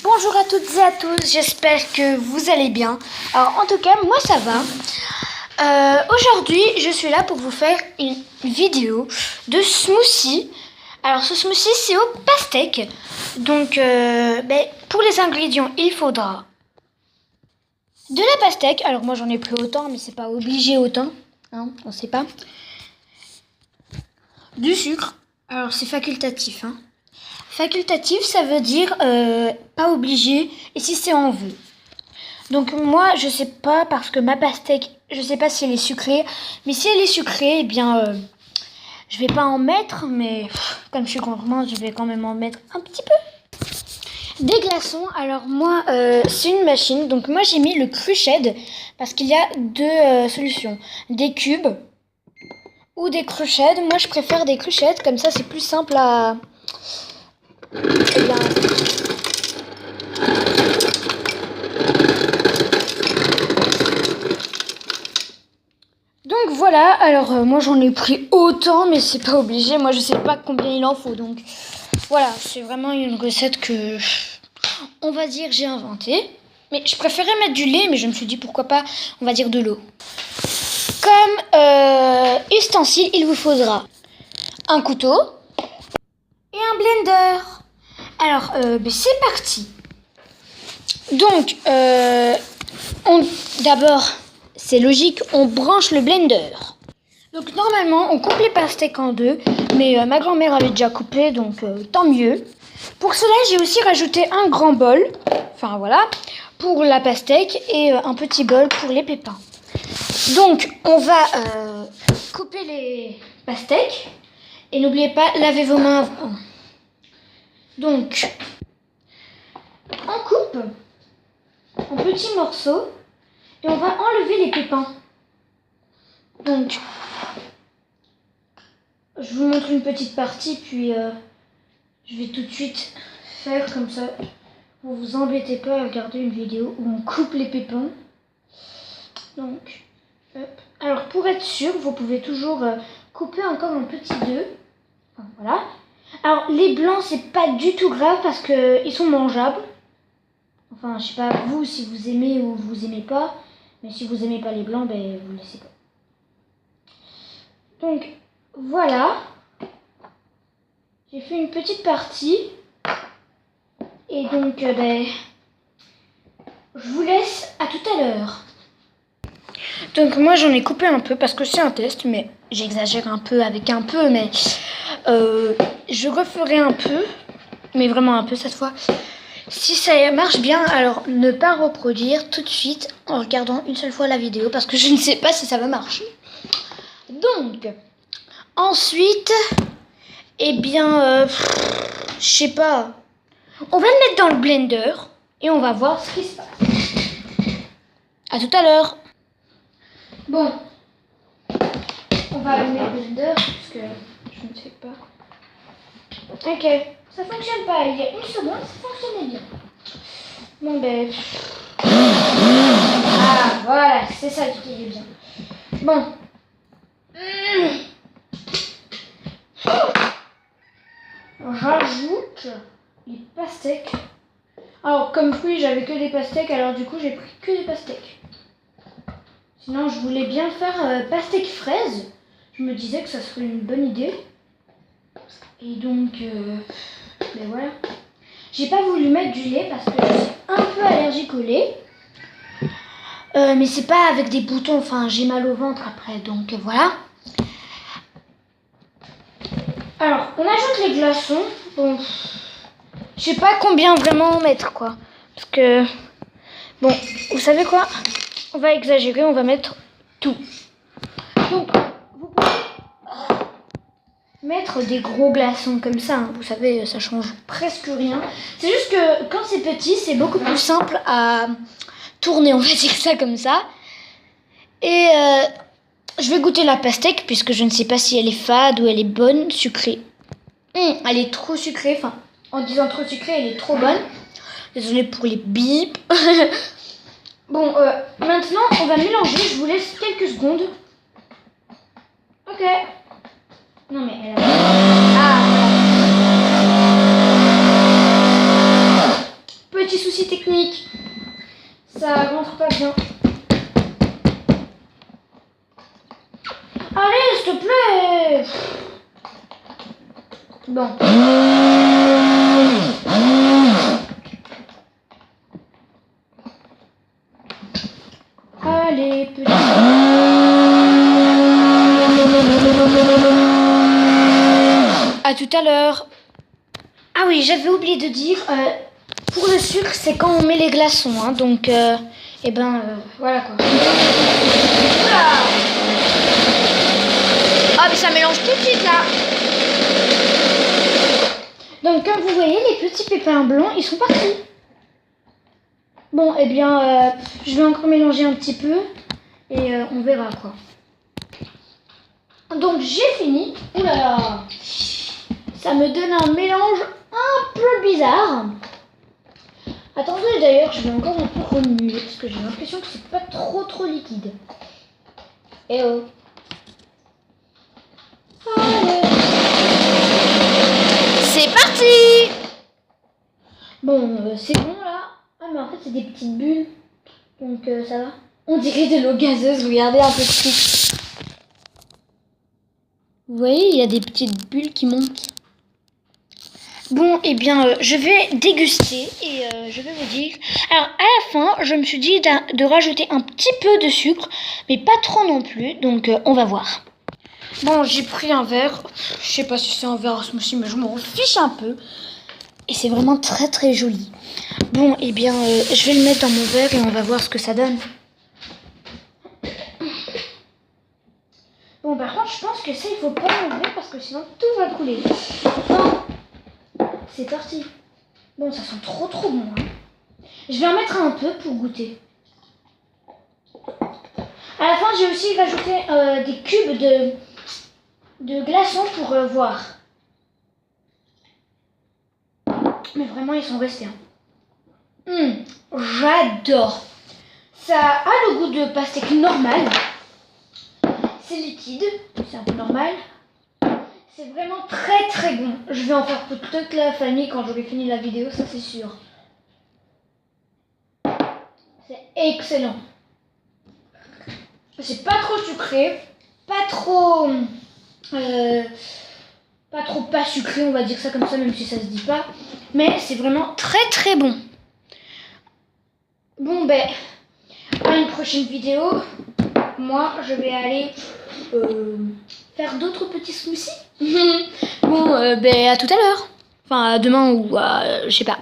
Bonjour à toutes et à tous, j'espère que vous allez bien. Alors en tout cas, moi ça va. Aujourd'hui, je suis là pour vous faire une vidéo de smoothie. Alors ce smoothie, c'est au pastèque. Donc pour les ingrédients, il faudra de la pastèque. Alors moi j'en ai pris autant, mais c'est pas obligé autant. Hein, on sait pas. Du sucre. Alors c'est facultatif. Hein. Facultatif, ça veut dire pas obligé, et si c'est on veut. Donc moi, je sais pas, parce que ma pastèque, je sais pas si elle est sucrée, mais si elle est sucrée, eh bien, je vais pas en mettre, mais comme je suis gourmande, je vais quand même en mettre un petit peu. Des glaçons, alors moi, c'est une machine, donc moi j'ai mis le Cruched, parce qu'il y a deux solutions, des cubes ou des Cruched. Moi je préfère des Cruched, comme ça c'est plus simple à... Eh bien, donc voilà, alors moi j'en ai pris autant, mais c'est pas obligé, moi je sais pas combien il en faut, donc voilà, c'est vraiment une recette que, on va dire, j'ai inventée, mais je préférais mettre du lait, mais je me suis dit pourquoi pas, on va dire de l'eau. Comme ustensile, il vous faudra un couteau et un blender. Alors, c'est parti. Donc, d'abord, c'est logique, on branche le blender. Donc, normalement, on coupe les pastèques en deux, mais ma grand-mère avait déjà coupé, donc tant mieux. Pour cela, j'ai aussi rajouté un grand bol, enfin voilà, pour la pastèque et un petit bol pour les pépins. Donc, on va couper les pastèques et n'oubliez pas, lavez vos mains avant. Donc, on coupe en petits morceaux et on va enlever les pépins. Donc, je vous montre une petite partie, puis je vais tout de suite faire comme ça. Vous vous embêtez pas à regarder une vidéo où on coupe les pépins. Donc, hop. Alors pour être sûr, vous pouvez toujours couper encore un petit deux. Enfin, voilà. Alors les blancs, c'est pas du tout grave parce que ils sont mangeables. Enfin, je sais pas vous si vous aimez ou vous aimez pas, mais si vous aimez pas les blancs, ben vous laissez pas. Donc voilà, j'ai fait une petite partie et donc je vous laisse à tout à l'heure. Donc moi j'en ai coupé un peu parce que c'est un test, mais j'exagère un peu avec un peu, mais je referai un peu, mais vraiment un peu cette fois. Si ça marche bien, alors ne pas reproduire tout de suite en regardant une seule fois la vidéo parce que je ne sais pas si ça va marcher. Donc, ensuite, eh bien, je sais pas, on va le mettre dans le blender et on va voir ce qui se passe. À tout à l'heure. Bon, on va allumer le blender parce que je ne sais pas. Ok, ça fonctionne pas. Il y a une seconde, ça fonctionnait bien. Bon ben... Ah voilà, c'est ça qui est bien. Bon. Rajoute les pastèques. Alors comme fruit j'avais que des pastèques, alors du coup j'ai pris que des pastèques. Sinon je voulais bien faire pastèque fraise. Je me disais que ça serait une bonne idée. Et donc, ben voilà. J'ai pas voulu mettre du lait parce que je suis un peu allergique au lait. Mais c'est pas avec des boutons, enfin j'ai mal au ventre après, donc voilà. Alors, on ajoute les glaçons. Bon, je sais pas combien vraiment en mettre, quoi. Parce que, bon, vous savez quoi? On va exagérer, on va mettre tout. Donc, vous pouvez mettre des gros glaçons comme ça, hein. Vous savez, ça change presque rien. C'est juste que quand c'est petit, c'est beaucoup plus simple à tourner, on va dire ça comme ça. Et je vais goûter la pastèque puisque je ne sais pas si elle est fade ou elle est bonne, sucrée. Elle est trop sucrée, enfin, en disant trop sucrée, elle est trop bonne. Désolée pour les bips. Bon, maintenant, on va mélanger. Je vous laisse quelques secondes. Ok. Non, mais elle a... Ah, voilà. petit souci technique. Ça rentre pas bien. Allez, s'il te plaît. Bon. Allez, petit. À tout à l'heure. Ah oui, j'avais oublié de dire, pour le sucre, c'est quand on met les glaçons, hein, donc, voilà quoi. Oula. Ah, mais ça mélange tout de suite là. Donc, comme vous voyez, les petits pépins blancs, ils sont partis. Bon, je vais encore mélanger un petit peu et on verra quoi. Donc, j'ai fini. Oula là. Ça me donne un mélange un peu bizarre. Attendez, d'ailleurs, je vais encore un peu remuer parce que j'ai l'impression que c'est pas trop liquide. Eh oh. Allez. C'est parti. Bon, c'est bon là. Ah, mais en fait, c'est des petites bulles. Donc, ça va. On dirait de l'eau gazeuse. Regardez un peu de truc. Vous voyez, il y a des petites bulles qui montent. Bon, je vais déguster et je vais vous dire. Alors, à la fin, je me suis dit de rajouter un petit peu de sucre, mais pas trop non plus. Donc, on va voir. Bon, j'ai pris un verre. Je sais pas si c'est un verre à smoothie, mais je m'en fiche un peu. Et c'est vraiment très joli. Bon, je vais le mettre dans mon verre et on va voir ce que ça donne. Bon, par contre, je pense que ça, il faut pas l'enlever parce que sinon tout va couler. Non. C'est parti. Bon, ça sent trop bon. Hein. Je vais en mettre un peu pour goûter. À la fin, j'ai aussi rajouté des cubes de glaçons pour voir. Mais vraiment, ils sont restés. Hein. J'adore. Ça a le goût de pastèque normal. C'est liquide, c'est un peu normal. C'est vraiment très bon. Je vais en faire pour toute la famille quand j'aurai fini la vidéo, ça c'est sûr. C'est excellent. C'est pas trop sucré, pas trop pas sucré, on va dire ça comme ça, même si ça se dit pas. Mais c'est vraiment très bon. Bon à une prochaine vidéo. Moi je vais aller faire d'autres petits smoothies. Bon, à tout à l'heure. Enfin, à demain ou je sais pas.